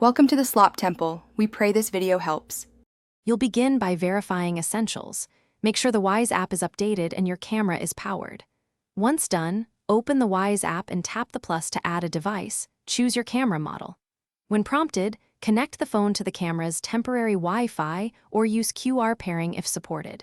Welcome to the Slop Temple. We pray this video helps. You'll begin by verifying essentials. Make sure the Wyze app is updated and your camera is powered. Once done, open the Wyze app and tap the plus to add a device. Choose your camera model. When prompted, connect the phone to the camera's temporary Wi-Fi or use QR pairing if supported.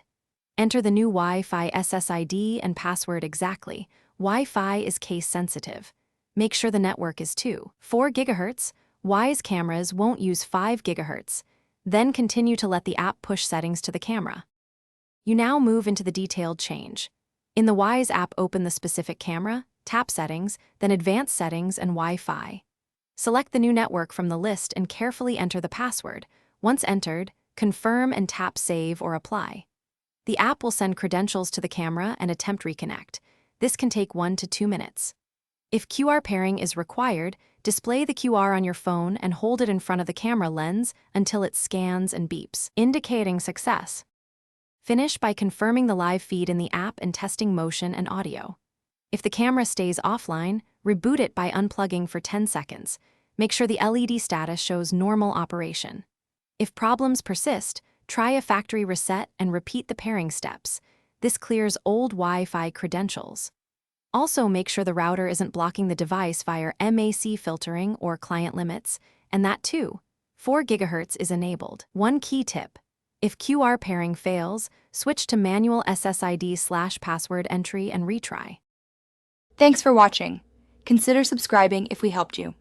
Enter the new Wi-Fi SSID and password exactly. Wi-Fi is case sensitive. Make sure the network is 4 GHz. Wyze cameras won't use 5 GHz. Then continue to let the app push settings to the camera. You now move into the detailed change. In the Wyze app, open the specific camera, tap Settings, then Advanced Settings and Wi-Fi. Select the new network from the list and carefully enter the password. Once entered, confirm and tap Save or Apply. The app will send credentials to the camera and attempt reconnect. This can take 1 to 2 minutes. If QR pairing is required, display the QR on your phone and hold it in front of the camera lens until it scans and beeps, indicating success. Finish by confirming the live feed in the app and testing motion and audio. If the camera stays offline, reboot it by unplugging for 10 seconds. Make sure the LED status shows normal operation. If problems persist, try a factory reset and repeat the pairing steps. This clears old Wi-Fi credentials. Also, make sure the router isn't blocking the device via MAC filtering or client limits, and that too, 4 GHz is enabled. One key tip: if QR pairing fails, switch to manual SSID/password entry and retry. Thanks for watching. Consider subscribing if we helped you.